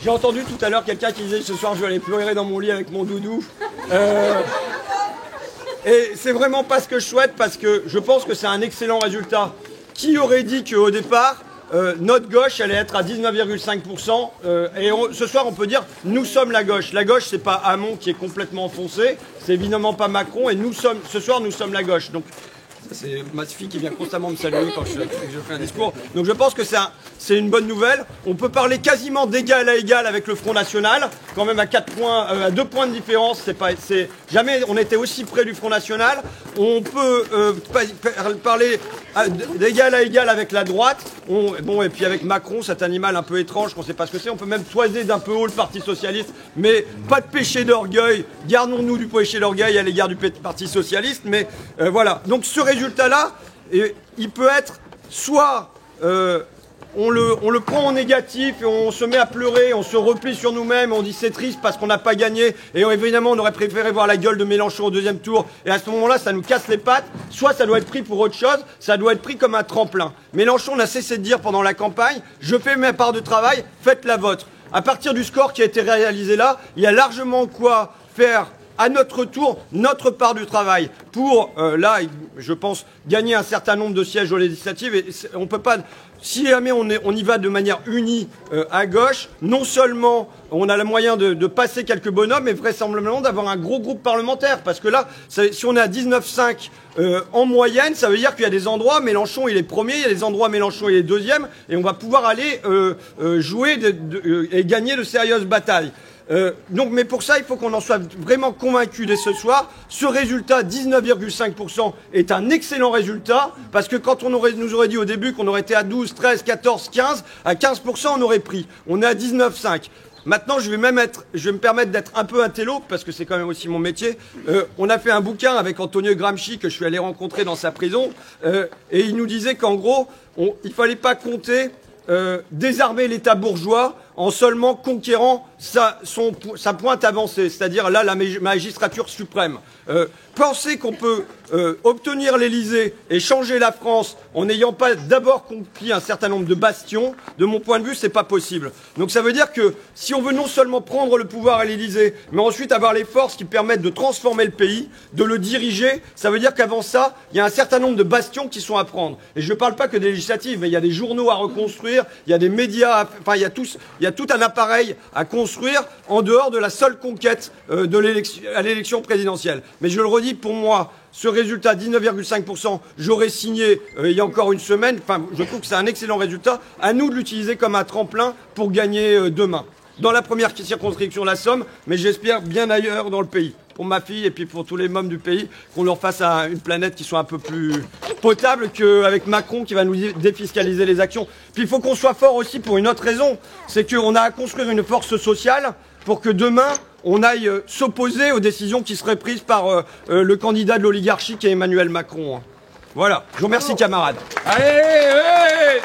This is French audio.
J'ai entendu tout à l'heure quelqu'un qui disait ce soir je vais aller pleurer dans mon lit avec mon doudou. Et c'est vraiment pas ce que je souhaite parce que je pense que c'est un excellent résultat. Qui aurait dit qu'au départ, notre gauche allait être à 19,5%, et ce soir on peut dire nous sommes la gauche. La gauche c'est pas Hamon qui est complètement enfoncé, c'est évidemment pas Macron et ce soir nous sommes la gauche. Donc c'est ma fille qui vient constamment me saluer quand je fais un discours. Donc je pense que c'est une bonne nouvelle. On peut parler quasiment d'égal à égal avec le Front National, quand même à 2 points de différence. Jamais on était aussi près du Front National. On peut parler d'égal à égal avec la droite. Et puis avec Macron, cet animal un peu étrange qu'on ne sait pas ce que c'est. On peut même toiser d'un peu haut le Parti Socialiste, mais pas de péché d'orgueil. Gardons-nous du péché d'orgueil à l'égard du Parti Socialiste. Mais voilà. Donc ce résultat-là, il peut être soit on le prend en négatif et on se met à pleurer, on se replie sur nous-mêmes, on dit c'est triste parce qu'on n'a pas gagné et évidemment on aurait préféré voir la gueule de Mélenchon au deuxième tour et à ce moment-là ça nous casse les pattes, soit ça doit être pris pour autre chose, ça doit être pris comme un tremplin. Mélenchon n'a cessé de dire pendant la campagne, je fais ma part de travail, faites la vôtre. À partir du score qui a été réalisé là, il y a largement quoi faire à notre tour, notre part du travail pour, là, je pense, gagner un certain nombre de sièges aux législatives. Et on peut pas, si jamais on y va de manière unie à gauche, non seulement on a le moyen de passer quelques bonhommes, mais vraisemblablement d'avoir un gros groupe parlementaire. Parce que là, si on est à 19,5 en moyenne, ça veut dire qu'il y a des endroits, Mélenchon il est premier, il y a des endroits, Mélenchon il est deuxième, et on va pouvoir aller jouer et gagner de sérieuses batailles. Mais pour ça, il faut qu'on en soit vraiment convaincu dès ce soir. Ce résultat, 19,5%, est un excellent résultat, parce que quand nous aurait dit au début qu'on aurait été à 12, 13, 14, 15, à 15%, on aurait pris. On est à 19,5%. Maintenant, je vais me permettre d'être un peu intello, parce que c'est quand même aussi mon métier. On a fait un bouquin avec Antonio Gramsci, que je suis allé rencontrer dans sa prison, et il nous disait qu'en gros, il fallait pas compter désarmer l'État bourgeois en seulement conquérant sa pointe avancée, c'est-à-dire là la magistrature suprême. Penser qu'on peut obtenir l'Élysée et changer la France en n'ayant pas d'abord conquis un certain nombre de bastions, de mon point de vue, c'est pas possible. Donc ça veut dire que si on veut non seulement prendre le pouvoir à l'Élysée, mais ensuite avoir les forces qui permettent de transformer le pays, de le diriger, ça veut dire qu'avant ça, il y a un certain nombre de bastions qui sont à prendre. Et je ne parle pas que des législatives, mais il y a des journaux à reconstruire, il y a des médias, enfin il y a tout un appareil à construire en dehors de la seule conquête à l'élection présidentielle. Mais je le redis, pour moi, ce résultat, 19,5%, j'aurais signé il y a encore une semaine. Enfin, je trouve que c'est un excellent résultat. À nous de l'utiliser comme un tremplin pour gagner demain. Dans la première circonscription, la Somme, mais j'espère bien ailleurs dans le pays. Pour ma fille et puis pour tous les mômes du pays, qu'on leur fasse une planète qui soit un peu plus potable qu'avec Macron qui va nous défiscaliser les actions. Puis il faut qu'on soit fort aussi pour une autre raison, c'est qu'on a à construire une force sociale pour que demain, on aille s'opposer aux décisions qui seraient prises par le candidat de l'oligarchie qui est Emmanuel Macron. Voilà. Je vous remercie, camarades. Allez, allez.